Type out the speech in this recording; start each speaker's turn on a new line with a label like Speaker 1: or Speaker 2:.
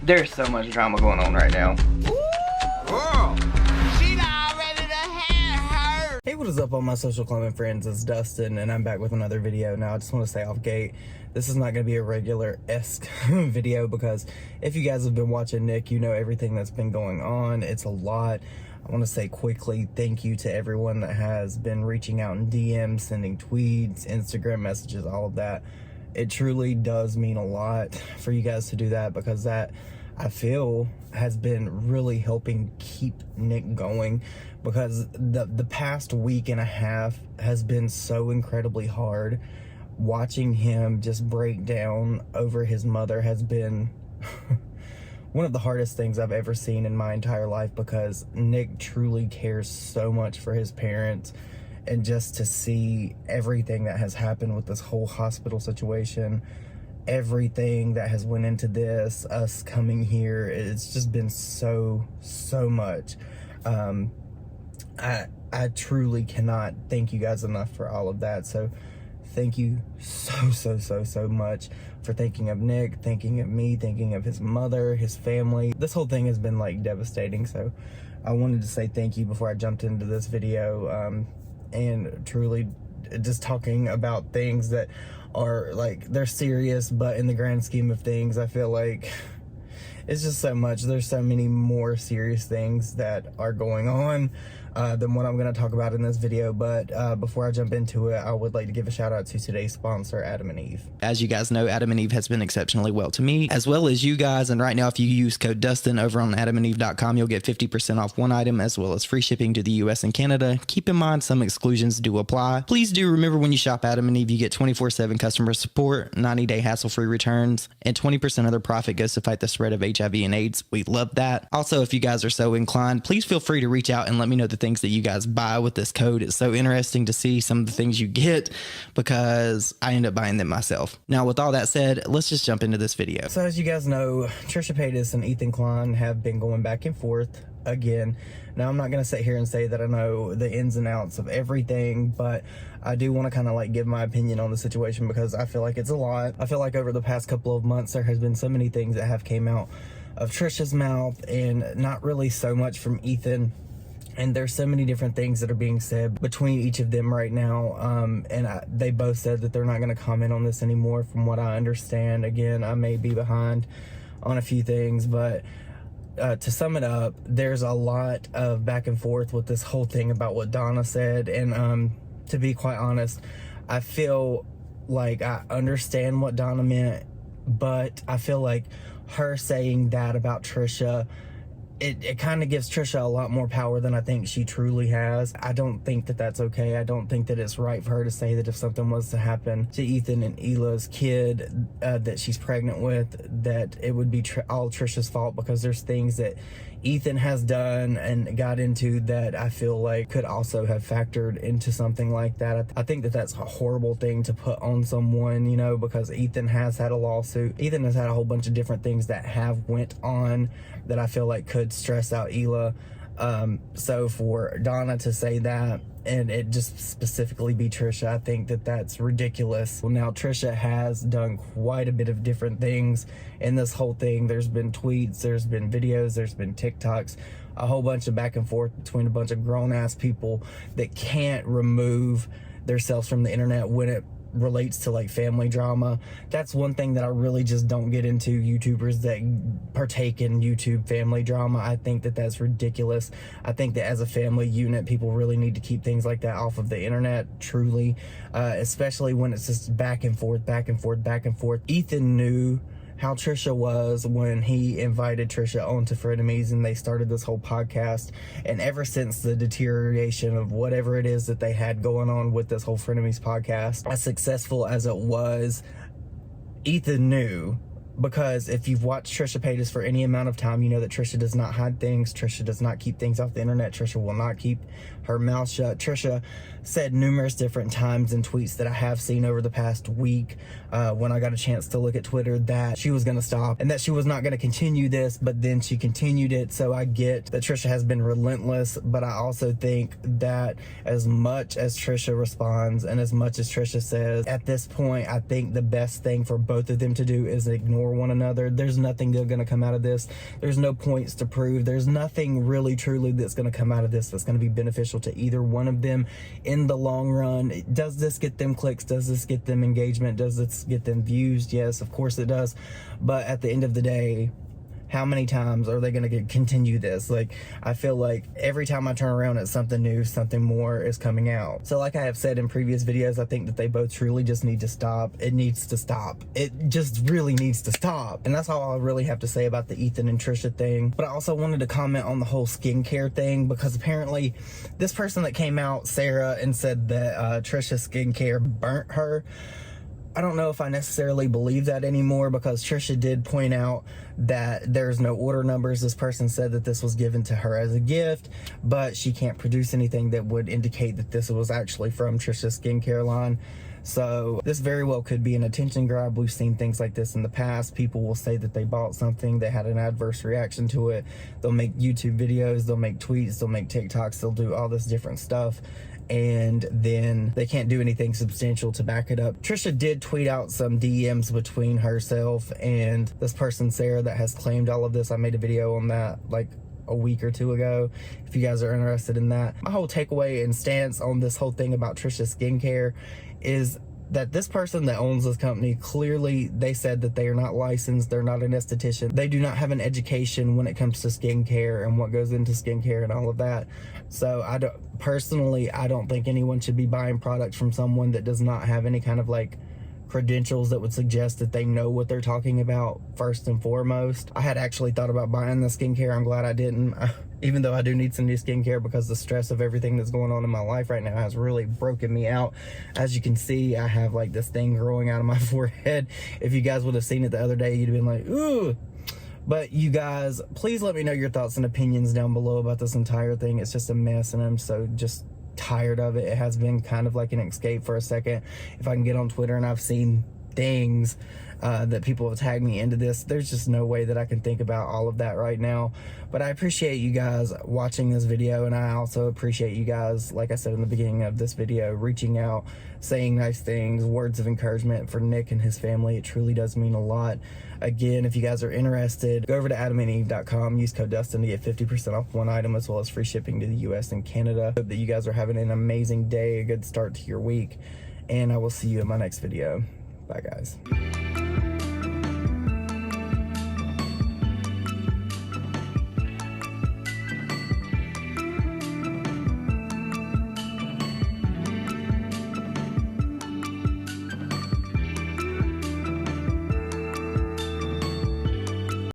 Speaker 1: There's so much drama going on right now.
Speaker 2: Girl, she not ready to have her.
Speaker 1: Hey, what is up all my social climbing friends? It's Dustin and I'm back with another video. Now I just want to say off gate, this is not going to be a regular-esque video because if you guys have been watching Nick, you know everything that's been going on. It's a lot. I want to say quickly thank you to everyone that has been reaching out in DMs, sending tweets, Instagram messages, all of that. It truly does mean a lot for you guys to do that because that, I feel, has been really helping keep Nick going because the past week and a half has been so incredibly hard. Watching him just break down over his mother has been one of the hardest things I've ever seen in my entire life because Nick truly cares so much for his parents. And just to see everything that has happened with this whole hospital situation, everything that has went into this, us coming here, it's just been so much. I truly cannot thank you guys enough for all of that. So thank you so much for thinking of Nick, thinking of me, thinking of his mother, his family. This whole thing has been like devastating. So I wanted to say thank you before I jumped into this video. And truly just talking about things that are like, they're serious, but in the grand scheme of things, I feel like it's just so much. There's so many more serious things that are going on than what I'm going to talk about in this video. But before I jump into it, I would like to give a shout out to today's sponsor, Adam and Eve. As you guys know, Adam and Eve has been exceptionally well to me, as well as you guys. And right now, if you use code Dustin over on adamandeve.com, you'll get 50% off one item, as well as free shipping to the US and Canada. Keep in mind, some exclusions do apply. Please do remember when you shop Adam and Eve, you get 24/7 customer support, 90-day hassle-free returns, and 20% of their profit goes to fight the spread of HIV and AIDS. We love that. Also, if you guys are so inclined, please feel free to reach out and let me know the things that you guys buy with this code. It's so interesting to see some of the things you get because I end up buying them myself. Now, with all that said, let's just jump into this video. So as you guys know, Trisha Paytas and Ethan Klein have been going back and forth again. Now, I'm not going to sit here and say that I know the ins and outs of everything, but I do want to kind of like give my opinion on the situation because I feel like it's a lot. I feel like over the past couple of months, there has been so many things that have came out of Trisha's mouth and not really so much from Ethan. And there's so many different things that are being said between each of them right now. They both said that they're not going to comment on this anymore from what I understand. Again, I may be behind on a few things, but to sum it up, there's a lot of back and forth with this whole thing about what Donna said. And to be quite honest, I feel like I understand what Donna meant, but I feel like her saying that about Trisha, it kind of gives Trisha a lot more power than I think she truly has. I don't think that that's okay. I don't think that it's right for her to say that if something was to happen to Ethan and Hila's kid that she's pregnant with, that it would be all Trisha's fault because there's things that Ethan has done and got into that I feel like could also have factored into something like that. I think that that's a horrible thing to put on someone, you know, because Ethan has had a lawsuit. Ethan has had a whole bunch of different things that have went on that I feel like could stress out Hila. So for Donna to say that and it just specifically be Trisha, I think that that's ridiculous. Well, now Trisha has done quite a bit of different things in this whole thing. There's been tweets, there's been videos, there's been TikToks, a whole bunch of back and forth between a bunch of grown-ass people that can't remove themselves from the internet when it relates to like family drama. That's one thing that I really just don't get into, YouTubers that partake in YouTube family drama. I think that that's ridiculous. I think that as a family unit, people really need to keep things like that off of the internet, truly, especially when it's just back and forth. Ethan knew how Trisha was when he invited Trisha onto Frenemies and they started this whole podcast. And ever since the deterioration of whatever it is that they had going on with this whole Frenemies podcast, as successful as it was, Ethan knew. Because if you've watched Trisha Paytas for any amount of time, you know that Trisha does not hide things. Trisha does not keep things off the internet. Trisha will not keep her mouth shut. Trisha said numerous different times in tweets that I have seen over the past week when I got a chance to look at Twitter that she was going to stop and that she was not going to continue this, but then she continued it. So I get that Trisha has been relentless, but I also think that as much as Trisha responds and as much as Trisha says, at this point, I think the best thing for both of them to do is ignore ignore one another. There's nothing good going to come out of this. There's no points to prove. There's nothing really truly that's going to come out of this that's going to be beneficial to either one of them in the long run. Does this get them clicks? Does this get them engagement? Does this get them views? Yes, of course it does. But at the end of the day, how many times are they going to continue this? Like, I feel like every time I turn around, it's something new, something more is coming out. So like I have said in previous videos, I think that they both truly just need to stop. It needs to stop. It just really needs to stop. And that's all I really have to say about the Ethan and Trisha thing. But I also wanted to comment on the whole skincare thing, because apparently this person that came out, Sarah, and said that Trisha skincare burnt her. I don't know if I necessarily believe that anymore, because Trisha did point out that there's no order numbers. This person said that this was given to her as a gift, but she can't produce anything that would indicate that this was actually from Trisha's skincare line. So this very well could be an attention grab. We've seen things like this in the past. People will say that they bought something, they had an adverse reaction to it. They'll make YouTube videos, they'll make tweets, they'll make TikToks, they'll do all this different stuff, and then they can't do anything substantial to back it up. Trisha did tweet out some DMs between herself and this person, Sarah, that has claimed all of this. I made a video on that like a week or two ago, if you guys are interested in that. My whole takeaway and stance on this whole thing about Trisha skincare is that this person that owns this company, clearly they said that they are not licensed, they're not an esthetician, they do not have an education when it comes to skincare and what goes into skincare and all of that. So I don't think anyone should be buying products from someone that does not have any kind of like credentials that would suggest that they know what they're talking about first and foremost. I had actually thought about buying the skincare. I'm glad I didn't, even though I do need some new skincare, because the stress of everything that's going on in my life right now has really broken me out. As you can see, I have like this thing growing out of my forehead. If you guys would have seen it the other day, you'd have been like, ooh. But you guys, please let me know your thoughts and opinions down below about this entire thing. It's just a mess, and I'm so just tired of it. It has been kind of like an escape for a second. If I can get on Twitter and I've seen things that people have tagged me into this, there's just no way that I can think about all of that right now. But I appreciate you guys watching this video, and I also appreciate you guys, like I said in the beginning of this video, reaching out, saying nice things, words of encouragement for Nick and his family. It truly does mean a lot. Again, if you guys are interested, go over to adamandeve.com, use code Dustin to get 50% off one item, as well as free shipping to the US and Canada. Hope that you guys are having an amazing day, a good start to your week, and I will see you in my next video. Bye guys.